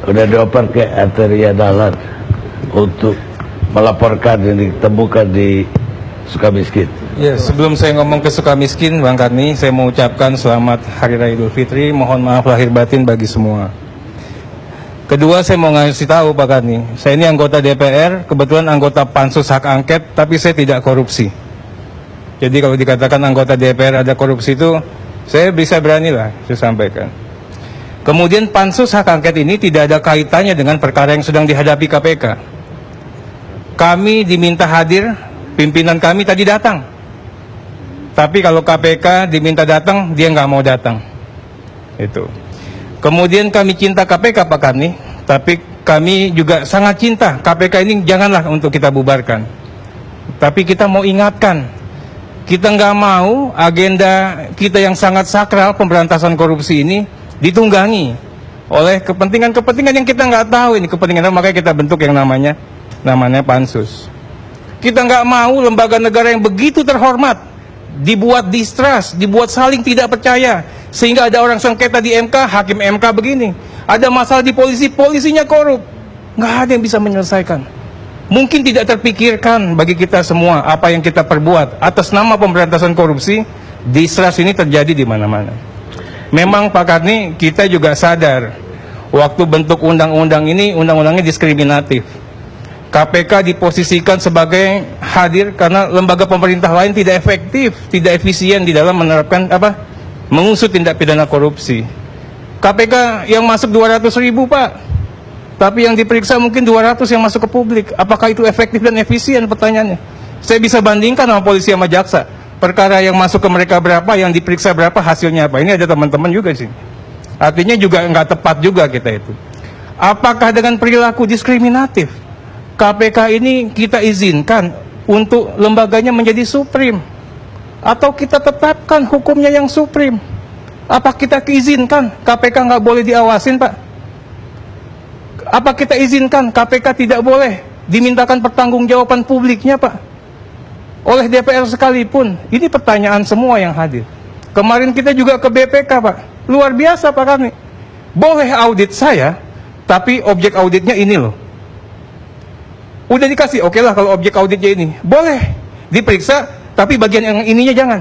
udah dioper ke Arteria Dahlan untuk melaporkan yang ditemukan di Sukamiskin. Ya, sebelum saya ngomong ke Sukamiskin, Bang Karni, saya mau ucapkan selamat Hari Raya Idul Fitri. Mohon maaf lahir batin bagi semua. Kedua, saya mau ngasih tahu Pak Karni, saya ini anggota DPR, kebetulan anggota Pansus Hak Angket, tapi saya tidak korupsi. Jadi kalau dikatakan anggota DPR ada korupsi itu, saya bisa berani lah saya sampaikan. Kemudian Pansus Hak Angket ini tidak ada kaitannya dengan perkara yang sedang dihadapi KPK. Kami diminta hadir, pimpinan kami tadi datang. Tapi kalau KPK diminta datang, dia nggak mau datang. Itu. Kemudian kami cinta KPK Pak Karni, tapi kami juga sangat cinta KPK ini janganlah untuk kita bubarkan. Tapi kita mau ingatkan, kita nggak mau agenda kita yang sangat sakral pemberantasan korupsi ini ditunggangi oleh kepentingan-kepentingan yang kita nggak tahu ini kepentingan, makanya kita bentuk yang namanya Pansus. Kita nggak mau lembaga negara yang begitu terhormat dibuat distrust, dibuat saling tidak percaya, sehingga ada orang sengketa di MK, hakim MK begini, ada masalah di polisi, polisinya korup, nggak ada yang bisa menyelesaikan. Mungkin tidak terpikirkan bagi kita semua apa yang kita perbuat atas nama pemberantasan korupsi. Distrust ini terjadi di mana-mana. Memang Pak Karni, kita juga sadar waktu bentuk undang-undang ini, undang-undangnya diskriminatif. KPK diposisikan sebagai hadir karena lembaga pemerintah lain tidak efektif, tidak efisien di dalam menerapkan mengusut tindak pidana korupsi. KPK yang masuk 200.000 Pak, tapi yang diperiksa mungkin 200 yang masuk ke publik. Apakah itu efektif dan efisien, pertanyaannya? Saya bisa bandingkan sama polisi sama jaksa. Perkara yang masuk ke mereka berapa, yang diperiksa berapa, hasilnya apa. Ini ada teman-teman juga sih. Artinya juga nggak tepat juga kita itu. Apakah dengan perilaku diskriminatif KPK ini kita izinkan untuk lembaganya menjadi supreme? Atau kita tetapkan hukumnya yang supreme? Apa kita izinkan KPK nggak boleh diawasin Pak? Apa kita izinkan KPK tidak boleh dimintakan pertanggungjawaban publiknya Pak? Oleh DPR sekalipun. Ini pertanyaan semua yang hadir. Kemarin kita juga ke BPK Pak. Luar biasa Pak Karni. Boleh audit saya, tapi objek auditnya ini loh. Udah dikasih, oke lah kalau objek auditnya ini. Boleh diperiksa, tapi bagian yang ininya jangan.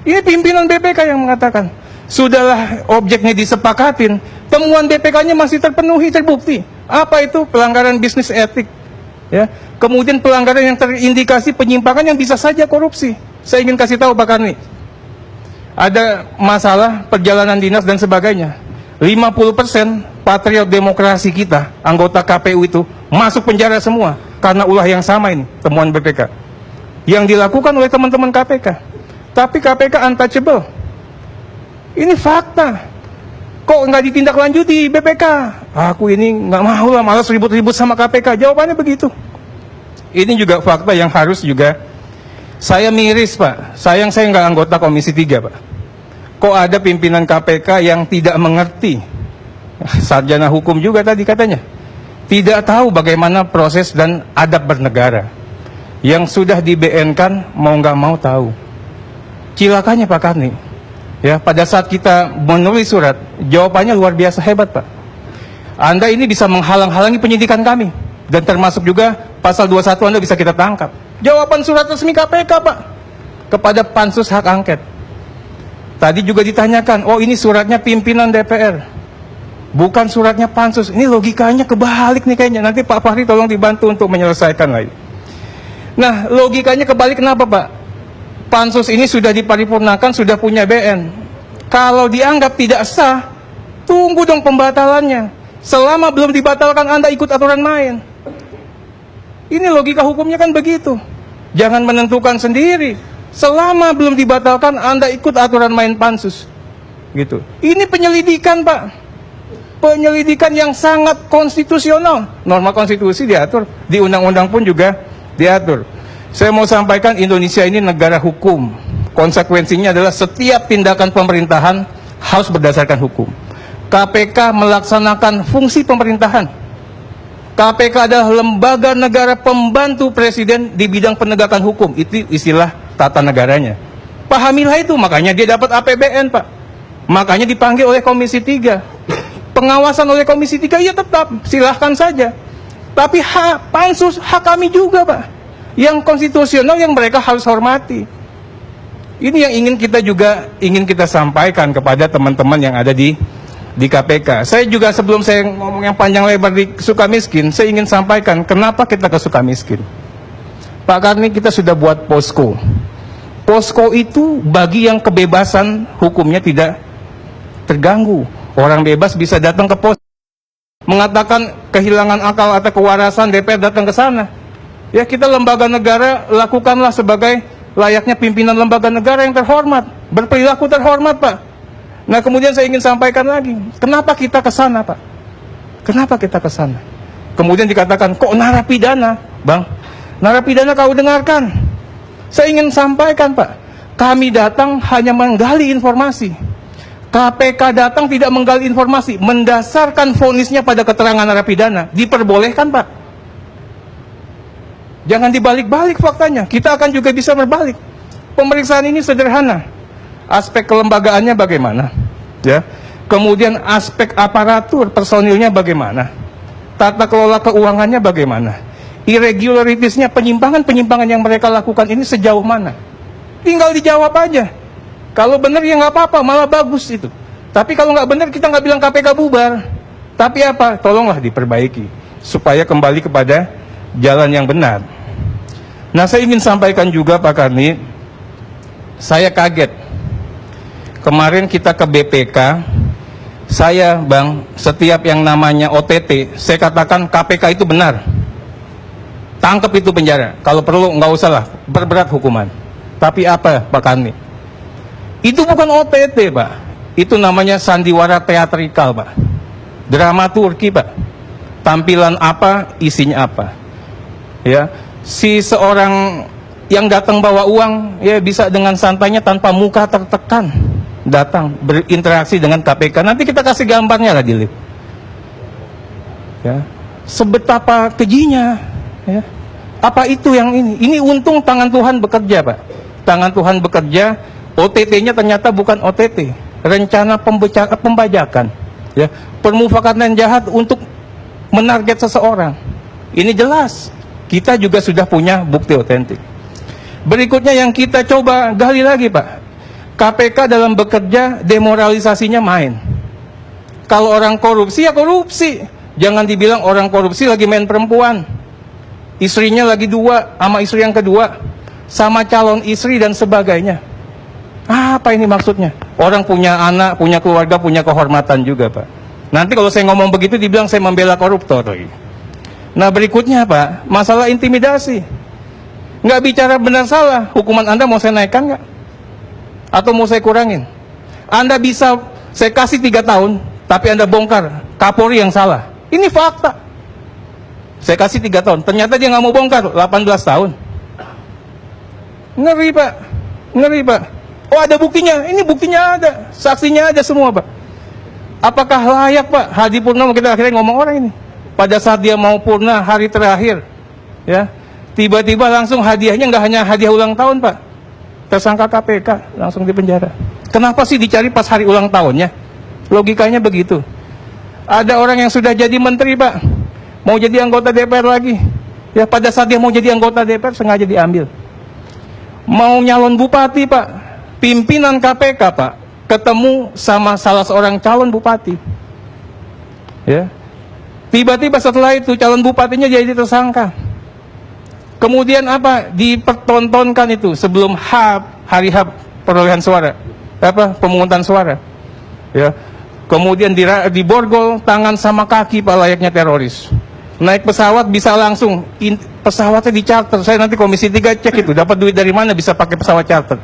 Ini pimpinan BPK yang mengatakan. Sudahlah objeknya disepakatin, temuan BPK-nya masih terpenuhi, terbukti. Apa itu? Pelanggaran bisnis etik. Ya. Kemudian pelanggaran yang terindikasi penyimpangan yang bisa saja korupsi. Saya ingin kasih tahu Pak Karni. Ada masalah perjalanan dinas dan sebagainya. 50% patriot demokrasi kita, anggota KPU itu, masuk penjara semua. Karena ulah yang sama ini, temuan BPK. Yang dilakukan oleh teman-teman KPK. Tapi KPK untouchable. Ini fakta. Kok nggak ditindaklanjuti BPK? Aku ini nggak mau lah, malas ribut-ribut sama KPK. Jawabannya begitu. Ini juga fakta yang harus juga saya miris Pak. Sayang saya nggak anggota Komisi 3 Pak. Kok ada pimpinan KPK yang tidak mengerti, sarjana hukum juga tadi katanya, tidak tahu bagaimana proses dan adab bernegara. Yang sudah di BN-kan mau nggak mau tahu. Cilakanya Pak Karni, ya pada saat kita menulis surat, jawabannya luar biasa hebat Pak. Anda ini bisa menghalang-halangi penyidikan kami, dan termasuk juga pasal 21 Anda bisa kita tangkap. Jawaban surat resmi KPK Pak kepada Pansus Hak Angket. Tadi juga ditanyakan, oh ini suratnya pimpinan DPR, bukan suratnya Pansus. Ini logikanya kebalik nih kayaknya. Nanti Pak Fahri tolong dibantu untuk menyelesaikan lagi. Nah, logikanya kebalik kenapa Pak? Pansus ini sudah diparipurnakan, sudah punya BN. Kalau dianggap tidak sah, tunggu dong pembatalannya. Selama belum dibatalkan Anda ikut aturan main. Ini logika hukumnya kan begitu. Jangan menentukan sendiri. Selama belum dibatalkan, Anda ikut aturan main Pansus. Gitu. Ini penyelidikan, Pak. Penyelidikan yang sangat konstitusional. Norma konstitusi diatur, di undang-undang pun juga diatur. Saya mau sampaikan Indonesia ini negara hukum. Konsekuensinya adalah setiap tindakan pemerintahan harus berdasarkan hukum. KPK melaksanakan fungsi pemerintahan. KPK adalah lembaga negara pembantu presiden di bidang penegakan hukum. Itu istilah tata negaranya. Pahamilah itu, makanya dia dapat APBN, Pak. Makanya dipanggil oleh Komisi 3. Pengawasan oleh Komisi 3, ya tetap, silahkan saja. Tapi hak pansus, hak kami juga, Pak. Yang konstitusional yang mereka harus hormati. Ini yang ingin kita sampaikan kepada teman-teman yang ada di KPK. Saya juga sebelum saya ngomong yang panjang lebar di Sukamiskin, saya ingin sampaikan kenapa kita ke Sukamiskin. Pak Karni, kita sudah buat posko. Posko itu bagi yang kebebasan hukumnya tidak terganggu. Orang bebas bisa datang ke pos, mengatakan kehilangan akal atau kewarasan, DPR datang ke sana. Ya, kita lembaga negara lakukanlah sebagai layaknya pimpinan lembaga negara yang terhormat, berperilaku terhormat, Pak. Nah, kemudian saya ingin sampaikan lagi, kenapa kita ke sana, Pak? Kenapa kita ke sana? Kemudian dikatakan, kok narapidana? Bang, narapidana kau dengarkan. Saya ingin sampaikan, Pak, kami datang hanya menggali informasi. KPK datang tidak menggali informasi, mendasarkan vonisnya pada keterangan narapidana. Diperbolehkan, Pak. Jangan dibalik-balik faktanya. Kita akan juga bisa berbalik. Pemeriksaan ini sederhana. Aspek kelembagaannya bagaimana? Ya. Kemudian aspek aparatur personilnya bagaimana? Tata kelola keuangannya bagaimana? Irregularities-nya, penyimpangan-penyimpangan yang mereka lakukan ini sejauh mana? Tinggal dijawab aja. Kalau benar ya nggak apa-apa, malah bagus itu. Tapi kalau nggak benar, kita nggak bilang KPK bubar. Tapi apa? Tolonglah diperbaiki supaya kembali kepada jalan yang benar. Nah, saya ingin sampaikan juga, Pak Karni, saya kaget. Kemarin kita ke BPK, saya, Bang, setiap yang namanya OTT, saya katakan KPK itu benar. Tangkap itu penjara. Kalau perlu nggak usah lah, berberat hukuman. Tapi apa, Pak Karni? Itu bukan OTT, Pak. Itu namanya sandiwara teatrikal, Pak. Dramaturgi, Pak. Tampilan apa, isinya apa. Ya, si seorang yang datang bawa uang, ya bisa dengan santainya tanpa muka tertekan datang berinteraksi dengan KPK. Nanti kita kasih gambarnya lah di lift. Ya, sebetapa kejinya. Ya. Apa itu yang ini? Ini untung tangan Tuhan bekerja, Pak. Tangan Tuhan bekerja. OTT-nya ternyata bukan OTT, rencana pembajakan, ya, permufakatan jahat untuk menarget seseorang. Ini jelas, kita juga sudah punya bukti otentik. Berikutnya yang kita coba gali lagi, Pak, KPK dalam bekerja demoralisasinya main. Kalau orang korupsi ya korupsi, jangan dibilang orang korupsi lagi main perempuan, istrinya lagi dua sama istri yang kedua, sama calon istri dan sebagainya. Apa ini maksudnya? Orang punya anak, punya keluarga, punya kehormatan juga, Pak. Nanti kalau saya ngomong begitu dibilang saya membela koruptor. Nah, berikutnya, Pak, masalah intimidasi. Nggak bicara benar salah, hukuman Anda mau saya naikkan nggak? Atau mau saya kurangin? Anda bisa saya kasih 3 tahun, tapi Anda bongkar Kapolri yang salah. Ini fakta. Saya kasih 3 tahun, ternyata dia nggak mau bongkar, 18 tahun. Ngeri, Pak. Ngeri, Pak. Oh, ada buktinya, ini buktinya ada, saksinya ada semua, Pak. Apakah layak, Pak, Hadi Purnomo, kita akhirnya ngomong orang ini, pada saat dia mau purna hari terakhir, ya, tiba-tiba langsung hadiahnya nggak hanya hadiah ulang tahun, Pak, tersangka KPK langsung dipenjara. Kenapa sih dicari pas hari ulang tahunnya? Logikanya begitu. Ada orang yang sudah jadi menteri, Pak, mau jadi anggota DPR lagi, ya, pada saat dia mau jadi anggota DPR sengaja diambil. Mau nyalon bupati, Pak, pimpinan KPK, Pak, ketemu sama salah seorang calon bupati, ya, tiba-tiba setelah itu calon bupatinya jadi tersangka. Kemudian apa? Dipertontonkan itu sebelum hari H perolehan suara, apa, pemungutan suara, ya. Kemudian diborgol tangan sama kaki, Pak, layaknya teroris. Naik pesawat bisa langsung, pesawatnya dicarter. Saya nanti Komisi 3 cek itu, dapat duit dari mana bisa pakai pesawat charter.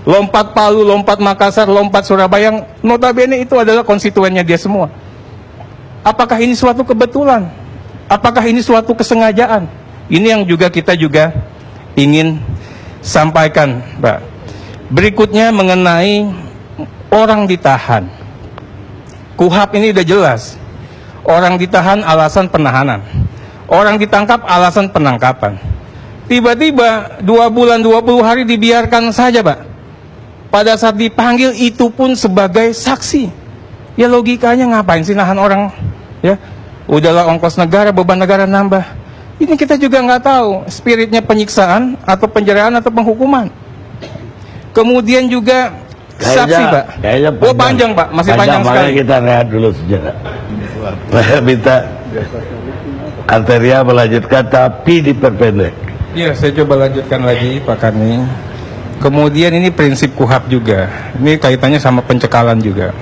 Lompat Palu, lompat Makassar, lompat Surabaya, yang notabene itu adalah konstituennya dia semua. Apakah ini suatu kebetulan? Apakah ini suatu kesengajaan? Ini yang kita juga ingin sampaikan, Pak. Berikutnya mengenai orang ditahan. KUHP ini udah jelas. Orang ditahan alasan penahanan. Orang ditangkap alasan penangkapan. Tiba-tiba 2 bulan 20 hari dibiarkan saja, Pak. Pada saat dipanggil itu pun sebagai saksi. Ya logikanya ngapain sih nahan orang? Ya, udahlah ongkos negara, beban negara nambah. Ini kita juga nggak tahu spiritnya penyiksaan atau penjaraan atau penghukuman. Kemudian juga saksi, Pak. Kayaknya Oh panjang, Pak, masih panjang sekali. Makanya kita rehat dulu sejenak. Saya minta Arteria melanjutkan tapi diperpendek. Iya, saya coba lanjutkan lagi, Pak Karni. Kemudian ini prinsip KUHAP juga. Ini kaitannya sama pencekalan juga.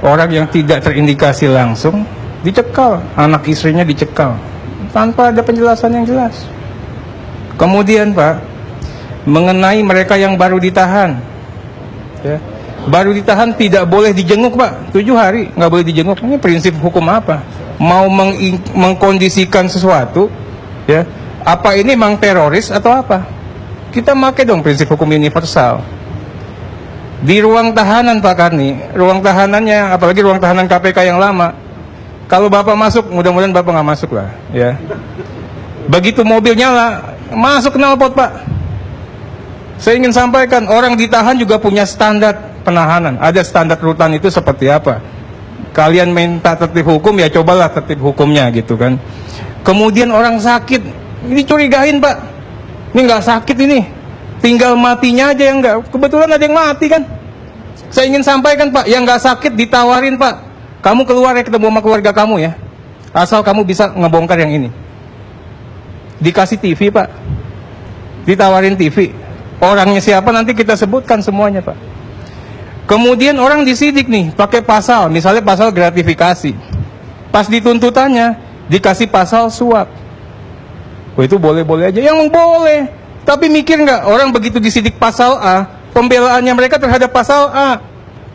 Orang yang tidak terindikasi langsung dicekal, anak istrinya dicekal tanpa ada penjelasan yang jelas. Kemudian Pak, mengenai mereka yang baru ditahan, ya, baru ditahan tidak boleh dijenguk Pak, 7 hari nggak boleh dijenguk. Ini prinsip hukum apa? Mau mengkondisikan sesuatu, ya? Apa ini memang teroris atau apa? Kita pakai dong prinsip hukum universal. Di ruang tahanan Pak Karni, ruang tahanannya, apalagi ruang tahanan KPK yang lama, kalau Bapak masuk, mudah-mudahan Bapak nggak masuk lah, ya. Begitu mobil nyala, masuk knalpot Pak. Saya ingin sampaikan, orang ditahan juga punya standar penahanan. Ada standar rutan itu seperti apa. Kalian minta tertib hukum, ya cobalah tertib hukumnya gitu kan. Kemudian orang sakit, ini curigain Pak. Ini nggak sakit ini. Tinggal matinya aja yang enggak. Kebetulan ada yang mati kan. Saya ingin sampaikan Pak, yang enggak sakit ditawarin Pak. Kamu keluar ya ketemu sama keluarga kamu ya. Asal kamu bisa ngebongkar yang ini. Dikasih TV Pak. Ditawarin TV. Orangnya siapa nanti kita sebutkan semuanya Pak. Kemudian orang disidik nih, pakai pasal, misalnya pasal gratifikasi. Pas dituntutannya, dikasih pasal suap. Oh itu boleh-boleh aja. Yang boleh. Tapi mikir nggak, orang begitu disidik pasal A, pembelaannya mereka terhadap pasal A.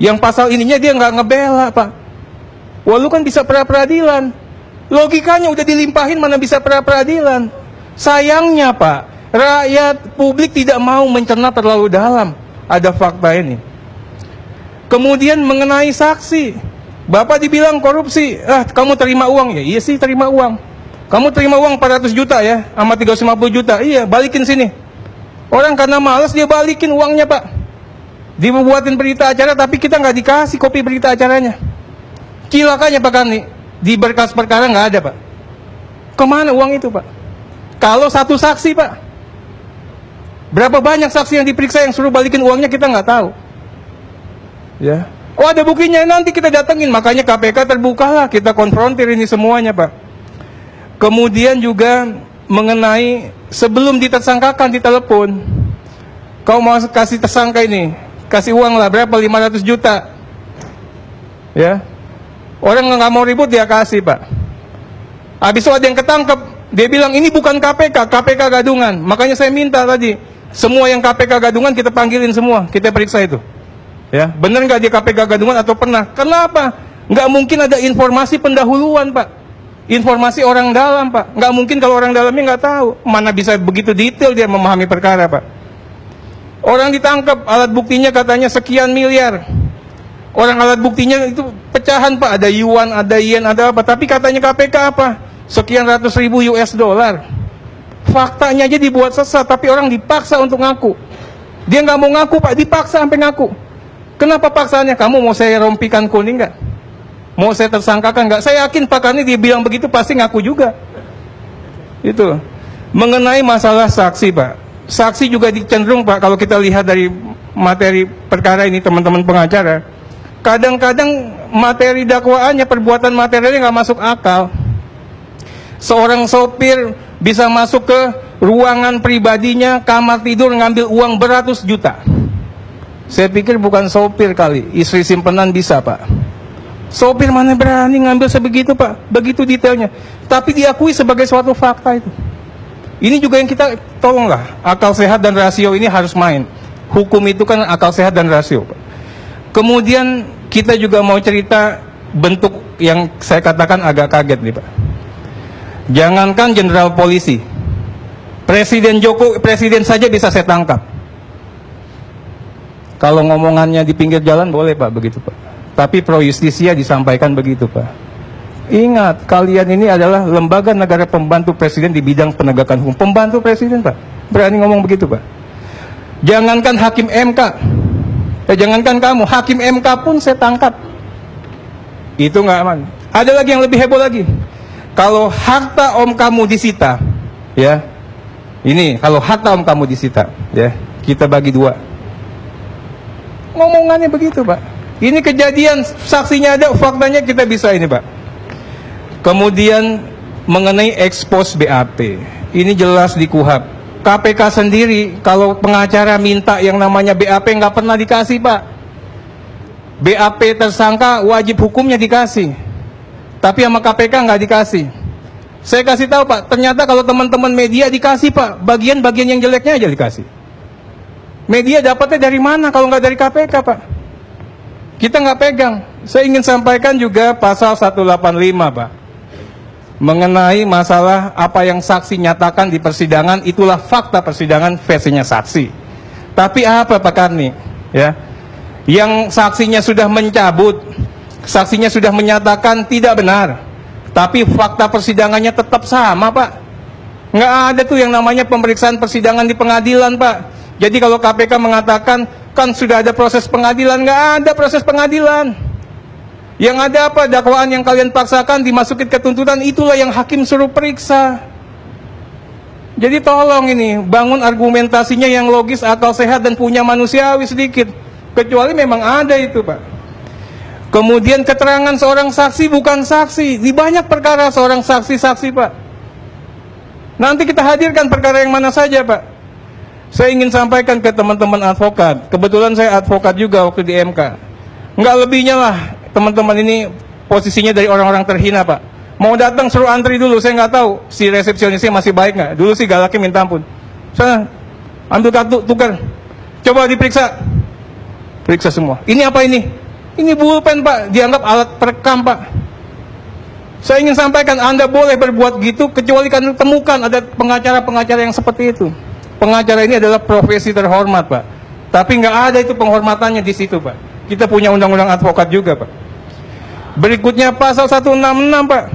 Yang pasal ininya dia nggak ngebela, Pak. Wah, lu kan bisa pra-peradilan. Logikanya udah dilimpahin, mana bisa pra-peradilan. Sayangnya, Pak, rakyat publik tidak mau mencerna terlalu dalam. Ada fakta ini. Kemudian mengenai saksi. Bapak dibilang korupsi. Kamu terima uang. Ya, iya sih terima uang. Kamu terima uang 400 juta ya, sama 350 juta. Iya, balikin sini. Orang karena malas dia balikin uangnya Pak. Dibuatin berita acara tapi kita nggak dikasih kopi berita acaranya. Cilakanya Pak Karni, di berkas perkara nggak ada Pak. Kemana uang itu Pak? Kalau satu saksi Pak. Berapa banyak saksi yang diperiksa yang suruh balikin uangnya kita nggak tahu. Ya. Oh ada buktinya, nanti kita datengin. Makanya KPK terbukalah, kita konfrontir ini semuanya Pak. Kemudian juga mengenai sebelum ditersangkakan di telepon, kau mau kasih tersangka ini, kasih uang lah berapa, 500 juta. Ya, orang nggak mau ribut dia kasih Pak. Habis itu ada yang ketangkep, dia bilang ini bukan KPK, KPK gadungan. Makanya saya minta tadi, semua yang KPK gadungan kita panggilin semua, kita periksa itu. Ya, benar nggak dia KPK gadungan atau pernah? Kenapa? Nggak mungkin ada informasi pendahuluan Pak. Informasi orang dalam Pak, nggak mungkin kalau orang dalamnya nggak tahu, mana bisa begitu detail dia memahami perkara Pak. Orang ditangkap, alat buktinya katanya sekian miliar. Orang alat buktinya itu pecahan Pak, ada yuan, ada yen, ada apa. Tapi katanya KPK apa? Sekian ratus ribu US dollar. Faktanya aja dibuat sesat, tapi orang dipaksa untuk ngaku. Dia nggak mau ngaku Pak, dipaksa sampai ngaku. Kenapa paksaannya? Kamu mau saya rompikan kuning nggak? Mau saya tersangkakan nggak? Saya yakin Pak Karni dia bilang begitu pasti ngaku juga. Itu. Mengenai masalah saksi Pak. Saksi juga cenderung Pak, kalau kita lihat dari materi perkara ini teman-teman pengacara, kadang-kadang materi dakwaannya, perbuatan materialnya nggak masuk akal. Seorang sopir bisa masuk ke ruangan pribadinya, kamar tidur, ngambil uang beratus juta. Saya pikir bukan sopir kali, istri simpenan bisa Pak. Sopir mana berani ngambil sebegitu Pak, begitu detailnya. Tapi diakui sebagai suatu fakta itu. Ini juga yang kita tolonglah, akal sehat dan rasio ini harus main. Hukum itu kan akal sehat dan rasio Pak. Kemudian kita juga mau cerita bentuk yang saya katakan agak kaget nih Pak. Jangankan jenderal polisi, presiden saja bisa saya tangkap. Kalau ngomongannya di pinggir jalan boleh Pak, begitu Pak. Tapi pro justisia disampaikan begitu Pak. Ingat, kalian ini adalah lembaga negara pembantu presiden di bidang penegakan hukum. Pembantu presiden Pak, berani ngomong begitu Pak. Jangankan hakim MK, jangankan kamu, hakim MK pun saya tangkap. Itu nggak aman. Ada lagi yang lebih heboh lagi. Kalau harta om kamu disita, ya, ini kalau harta om kamu disita, ya, kita bagi dua. Ngomongannya begitu, Pak. Ini kejadian, saksinya ada, faktanya kita bisa ini, Pak. Kemudian mengenai ekspos BAP, ini jelas di KUHP. KPK sendiri kalau pengacara minta yang namanya BAP nggak pernah dikasih, Pak. BAP tersangka wajib hukumnya dikasih, tapi sama KPK nggak dikasih. Saya kasih tahu, Pak, ternyata kalau teman-teman media dikasih, Pak, bagian-bagian yang jeleknya aja dikasih. Media dapatnya dari mana kalau nggak dari KPK, Pak? Kita nggak pegang. Saya ingin sampaikan juga pasal 185, Pak, mengenai masalah apa yang saksi nyatakan di persidangan, itulah fakta persidangan versinya saksi. Tapi apa, Pak Karni? Ya, yang saksinya sudah mencabut, saksinya sudah menyatakan tidak benar, tapi fakta persidangannya tetap sama, Pak. Nggak ada tuh yang namanya pemeriksaan persidangan di pengadilan, Pak. Jadi kalau KPK mengatakan kan sudah ada proses pengadilan, nggak ada proses pengadilan. Yang ada apa? Dakwaan yang kalian paksakan dimasukin ke tuntutan, itulah yang hakim suruh periksa. Jadi tolong ini bangun argumentasinya yang logis, akal sehat, dan punya manusiawi sedikit. Kecuali memang ada itu, Pak. Kemudian keterangan seorang saksi bukan saksi. Di banyak perkara seorang saksi-saksi, Pak. Nanti kita hadirkan perkara yang mana saja, Pak. Saya ingin sampaikan ke teman-teman advokat. Kebetulan saya advokat juga waktu di MK. Nggak lebihnya lah, teman-teman ini posisinya dari orang-orang terhina, Pak. Mau datang suruh antri dulu, saya nggak tahu si resepsionisnya masih baik nggak. Dulu sih galaknya minta ampun. Sana, ambil kartu, tukar. Coba diperiksa. Periksa semua. Ini apa ini? Ini pulpen, Pak. Dianggap alat perekam, Pak. Saya ingin sampaikan, Anda boleh berbuat gitu kecuali kan temukan ada pengacara-pengacara yang seperti itu. Pengacara ini adalah profesi terhormat, Pak. Tapi nggak ada itu penghormatannya di situ, Pak. Kita punya undang-undang advokat juga, Pak. Berikutnya pasal 166, Pak.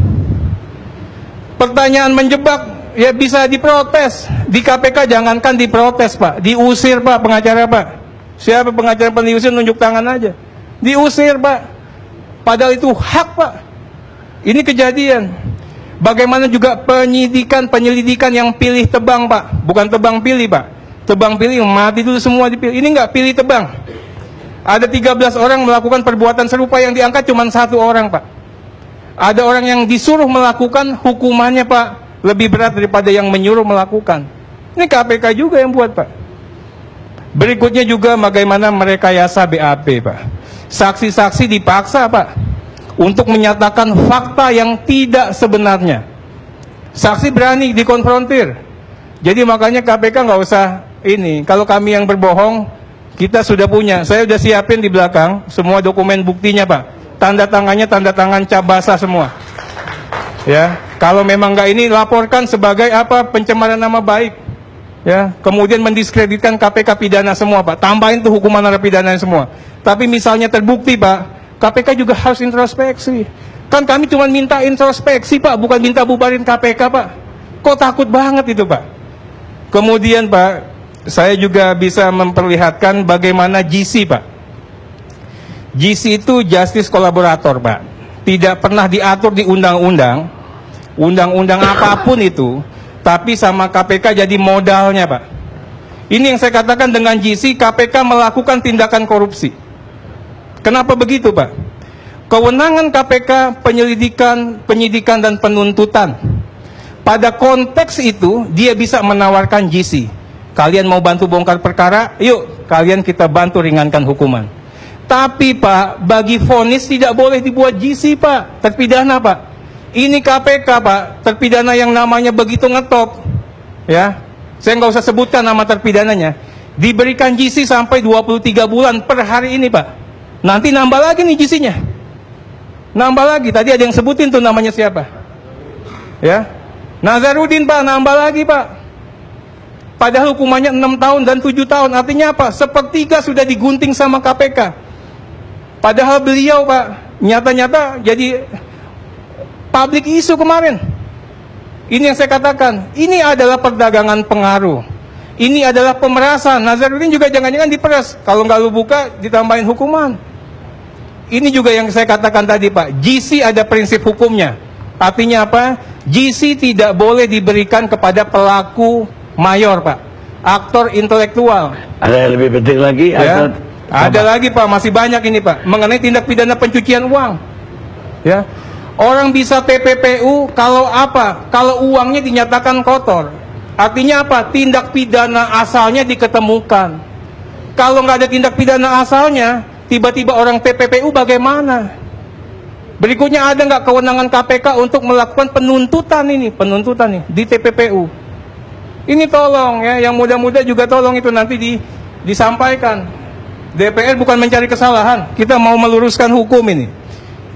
Pertanyaan menjebak, ya bisa diprotes. Di KPK jangankan diprotes, Pak. Diusir, Pak, pengacara, Pak. Siapa pengacara yang diusir, nunjuk tangan aja. Diusir, Pak. Padahal itu hak, Pak. Ini kejadian. Bagaimana juga penyelidikan yang pilih tebang, Pak. Bukan tebang pilih, Pak. Tebang pilih, mati dulu semua dipilih. Ini enggak pilih tebang. Ada 13 orang melakukan perbuatan serupa, yang diangkat cuma 1 orang, Pak. Ada orang yang disuruh melakukan, hukumannya, Pak, lebih berat daripada yang menyuruh melakukan. Ini KPK juga yang buat, Pak. Berikutnya juga bagaimana merekayasa BAP, Pak. Saksi-saksi dipaksa, Pak, untuk menyatakan fakta yang tidak sebenarnya. Saksi berani dikonfrontir. Jadi makanya KPK nggak usah ini. Kalau kami yang berbohong, kita sudah punya. Saya sudah siapin di belakang semua dokumen buktinya, Pak. Tanda tangannya, tanda tangan cap basah semua. Ya, kalau memang nggak ini, laporkan sebagai apa? Pencemaran nama baik. Ya, kemudian mendiskreditkan KPK pidana semua, Pak. Tambahin tuh hukuman narapidana semua. Tapi misalnya terbukti, Pak, KPK juga harus introspeksi. Kan kami cuma minta introspeksi, Pak, bukan minta bubarin KPK, Pak. Kok takut banget itu, Pak? Kemudian, Pak, saya juga bisa memperlihatkan bagaimana GC, Pak. GC itu Justice Collaborator, Pak. Tidak pernah diatur di undang-undang. Undang-undang apapun itu. Tapi sama KPK jadi modalnya, Pak. Ini yang saya katakan, dengan GC, KPK melakukan tindakan korupsi. Kenapa begitu, Pak? Kewenangan KPK penyidikan dan penuntutan. Pada konteks itu, dia bisa menawarkan GC. Kalian mau bantu bongkar perkara? Yuk, kalian kita bantu ringankan hukuman. Tapi, Pak, bagi vonis tidak boleh dibuat GC, Pak. Terpidana, Pak. Ini KPK, Pak, terpidana yang namanya begitu ngetop, ya, saya nggak usah sebutkan nama terpidananya, diberikan GC sampai 23 bulan per hari ini, Pak. Nanti nambah lagi nih GC-nya, nambah lagi. Tadi ada yang sebutin tuh namanya siapa, ya, Nazarudin, Pak, nambah lagi, Pak. Padahal hukumannya 6 tahun dan 7 tahun, artinya apa? Sepertiga sudah digunting sama KPK. Padahal beliau, Pak, nyata-nyata jadi public issue kemarin. Ini yang saya katakan, ini adalah perdagangan pengaruh. Ini adalah pemerasan. Nazarudin juga jangan-jangan diperas. Kalau nggak lu buka, ditambahin hukuman. ini juga yang saya katakan tadi Pak, GC ada prinsip hukumnya. Artinya apa? GC tidak boleh diberikan kepada pelaku mayor Pak, aktor intelektual. Ada yang lebih penting lagi? Ya. Ada lagi Pak, masih banyak ini Pak, mengenai tindak pidana pencucian uang. Ya, orang bisa TPPU kalau apa? Kalau uangnya dinyatakan kotor. Artinya apa? Tindak pidana asalnya diketemukan. Kalau nggak ada tindak pidana asalnya, tiba-tiba orang TPPU bagaimana? Berikutnya ada nggak kewenangan KPK untuk melakukan penuntutan nih di TPPU? Ini tolong ya, yang muda-muda juga tolong itu nanti disampaikan. DPR bukan mencari kesalahan, kita mau meluruskan hukum ini.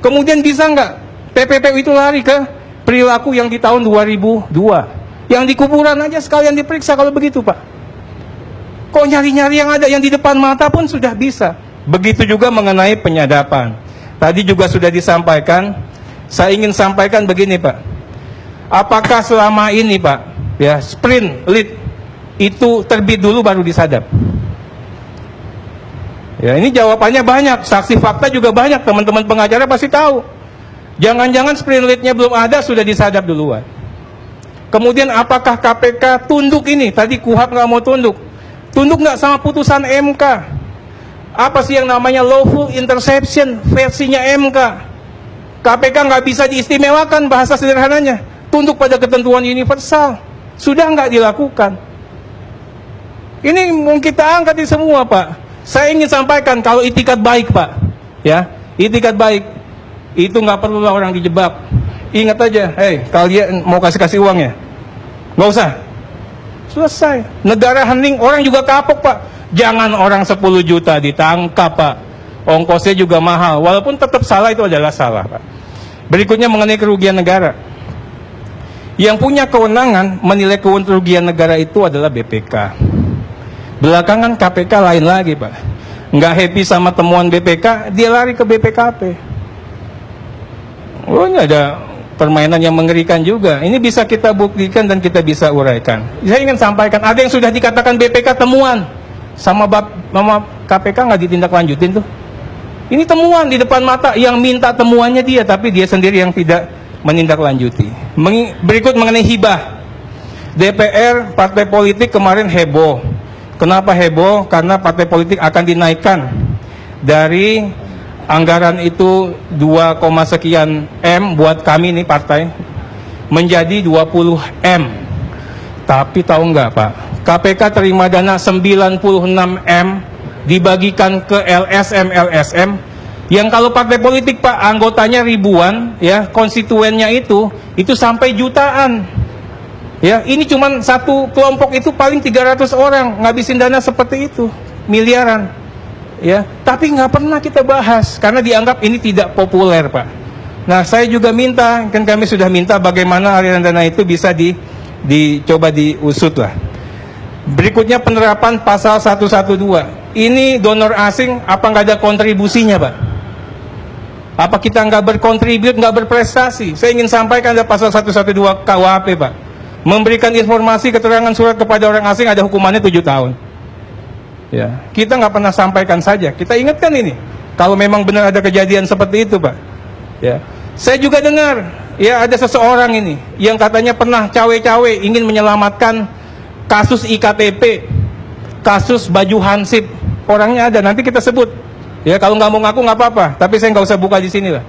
Kemudian bisa nggak TPPU itu lari ke perilaku yang di tahun 2002? Yang di kuburan aja sekalian diperiksa kalau begitu Pak. Kok nyari-nyari yang ada yang di depan mata pun sudah bisa. Begitu juga mengenai penyadapan. Tadi juga sudah disampaikan, saya ingin sampaikan begini Pak. Apakah selama ini Pak, ya sprint lead itu terbit dulu baru disadap? Ya ini jawabannya banyak, saksi fakta juga banyak, teman-teman pengacara pasti tahu. Jangan-jangan sprint leadnya belum ada, sudah disadap duluan. Kemudian apakah KPK tunduk ini? Tadi KUHAP nggak mau tunduk. Tunduk nggak sama putusan MK? Apa sih yang namanya lawful interception versinya MK? KPK nggak bisa diistimewakan, bahasa sederhananya. Tunduk pada ketentuan universal. Sudah nggak dilakukan. Ini mau kita angkat di semua Pak. Saya ingin sampaikan kalau itikat baik Pak, ya itikat baik itu nggak perlu orang dijebak. Ingat aja, kalian mau kasih uang ya, nggak usah, selesai. Negara hening, orang juga kapok Pak. Jangan orang 10 juta ditangkap Pak, ongkosnya juga mahal, walaupun tetap salah itu adalah salah Pak. Berikutnya mengenai kerugian negara. Yang punya kewenangan menilai kerugian negara itu adalah BPK. Belakangan KPK lain lagi Pak, nggak happy sama temuan BPK, dia lari ke BPKP. Oh ini ada permainan yang mengerikan juga. Ini bisa kita buktikan dan kita bisa uraikan. Saya ingin sampaikan, ada yang sudah dikatakan BPK temuan, sama KPK nggak ditindaklanjutin tuh. Ini temuan di depan mata, yang minta temuannya dia, tapi dia sendiri yang tidak menindaklanjuti. Berikut mengenai hibah. DPR, partai politik kemarin heboh. Kenapa heboh? Karena partai politik akan dinaikkan dari anggaran itu 2, sekian M buat kami nih partai menjadi 20 M. Tapi tahu nggak Pak? KPK terima dana 96 M dibagikan ke LSM yang kalau partai politik Pak anggotanya ribuan ya, konstituennya itu sampai jutaan. Ya, ini cuman satu kelompok itu paling 300 orang ngabisin dana seperti itu, miliaran. Ya, tapi nggak pernah kita bahas karena dianggap ini tidak populer, Pak. Nah, saya juga minta, kan kami sudah minta bagaimana aliran dana itu bisa dicoba diusut lah. Berikutnya penerapan pasal 112. Ini donor asing apa nggak ada kontribusinya, Pak? Apa kita nggak berkontribut, nggak berprestasi? Saya ingin sampaikan ada pasal 112 KUHP, Pak. Memberikan informasi keterangan surat kepada orang asing ada hukumannya 7 tahun. Ya, kita nggak pernah sampaikan saja. Kita ingatkan ini. Kalau memang benar ada kejadian seperti itu, Pak. Ya, saya juga dengar, ya ada seseorang ini yang katanya pernah cawe-cawe ingin menyelamatkan kasus IKTP, kasus baju hansip. Orangnya ada, nanti kita sebut. Ya, kalau nggak mau ngaku nggak apa-apa. Tapi saya nggak usah buka di sini lah.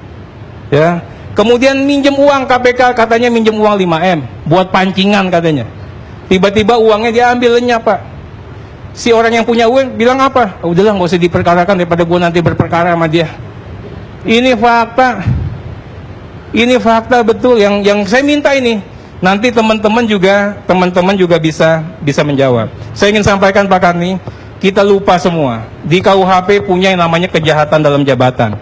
Ya. Kemudian minjem uang, KPK katanya minjem uang 5 M buat pancingan katanya. Tiba-tiba uangnya diambil lenyap, Pak. Si orang yang punya uang bilang apa? Oh, udahlah nggak usah diperkarakan daripada gua nanti berperkara sama dia. Ini fakta. Ini fakta betul yang saya minta ini. Nanti teman-teman juga bisa menjawab. Saya ingin sampaikan Pak Karni, kita lupa semua. Di KUHP punya yang namanya kejahatan dalam jabatan.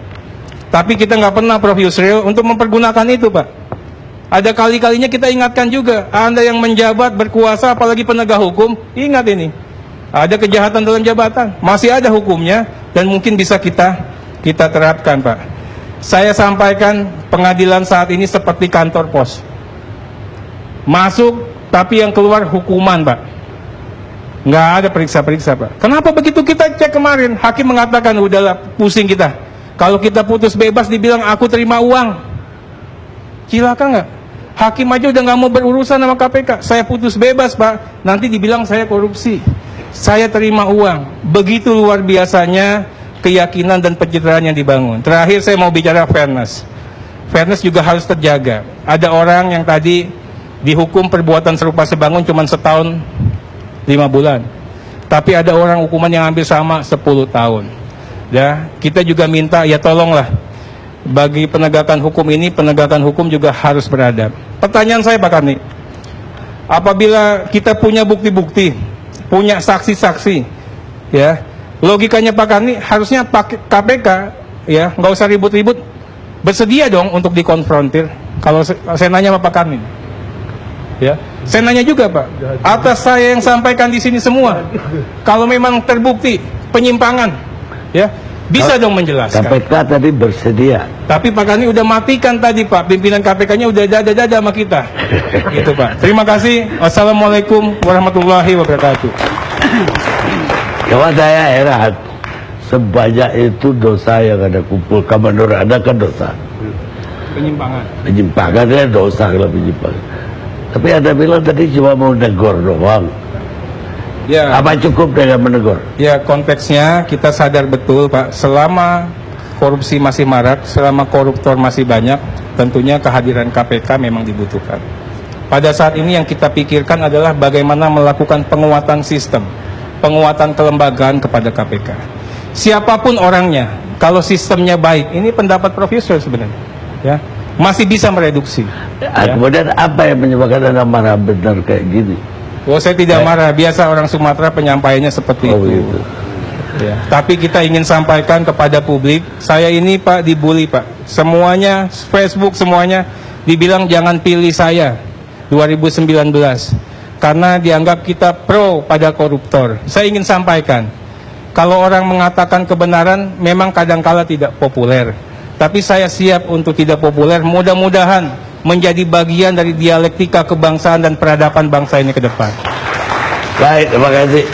Tapi kita nggak pernah, Prof. Yusril, untuk mempergunakan itu, Pak. Ada kali-kalinya kita ingatkan juga, Anda yang menjabat, berkuasa, apalagi penegak hukum, ingat ini. Ada kejahatan dalam jabatan, masih ada hukumnya, dan mungkin bisa kita terapkan, Pak. Saya sampaikan, pengadilan saat ini seperti kantor pos. Masuk, tapi yang keluar hukuman, Pak. Nggak ada periksa-periksa, Pak. Kenapa begitu kita cek kemarin? Hakim mengatakan, udahlah, pusing kita. Kalau kita putus bebas dibilang aku terima uang. Cilaka nggak? Hakim aja udah nggak mau berurusan sama KPK. Saya putus bebas, Pak. Nanti dibilang saya korupsi. Saya terima uang. Begitu luar biasanya keyakinan dan pencitraan yang dibangun. Terakhir saya mau bicara fairness. Fairness juga harus terjaga. Ada orang yang tadi dihukum perbuatan serupa sebangun cuma setahun 5 bulan. Tapi ada orang hukuman yang hampir sama 10 tahun. Ya, kita juga minta ya tolonglah bagi penegakan hukum ini, penegakan hukum juga harus beradab. Pertanyaan saya Pak Karni, apabila kita punya bukti-bukti, punya saksi-saksi, ya logikanya Pak Karni harusnya KPK ya nggak usah ribut-ribut, bersedia dong untuk dikonfrontir. Kalau saya nanya sama Pak Karni, ya saya nanya juga Pak, atas saya yang sampaikan di sini semua, kalau memang terbukti penyimpangan, ya bisa dong menjelaskan. KPK tadi bersedia. Tapi Pak Karni udah matikan tadi Pak, pimpinan KPK-nya udah dada-dada sama kita. Gitu Pak. Terima kasih. Wassalamualaikum warahmatullahi wabarakatuh. Kawan saya heran, sebanyak itu dosa yang ada kumpulkan menurut Anda kan dosa. Penyimpangan. Penyimpangan ya dosa kalau penyimpangan. Tapi Anda bilang tadi cuma mau negor doang. Ya. Apa cukup dengan menegur? Ya konteksnya kita sadar betul Pak, selama korupsi masih marak, selama koruptor masih banyak, tentunya kehadiran KPK memang dibutuhkan. Pada saat ini yang kita pikirkan adalah bagaimana melakukan penguatan sistem, penguatan kelembagaan kepada KPK. Siapapun orangnya, kalau sistemnya baik, ini pendapat profesor sebenarnya, ya masih bisa mereduksi. Ya. Kemudian apa yang menyebabkan Anda marah benar kayak gini? Oh, saya tidak marah, biasa orang Sumatera penyampaiannya seperti itu. Gitu. Ya. Tapi kita ingin sampaikan kepada publik, saya ini Pak dibully Pak. Semuanya, Facebook semuanya dibilang jangan pilih saya 2019. Karena dianggap kita pro pada koruptor. Saya ingin sampaikan, kalau orang mengatakan kebenaran memang kadangkala tidak populer. Tapi saya siap untuk tidak populer, mudah-mudahan menjadi bagian dari dialektika kebangsaan dan peradaban bangsa ini ke depan. Baik, terima kasih.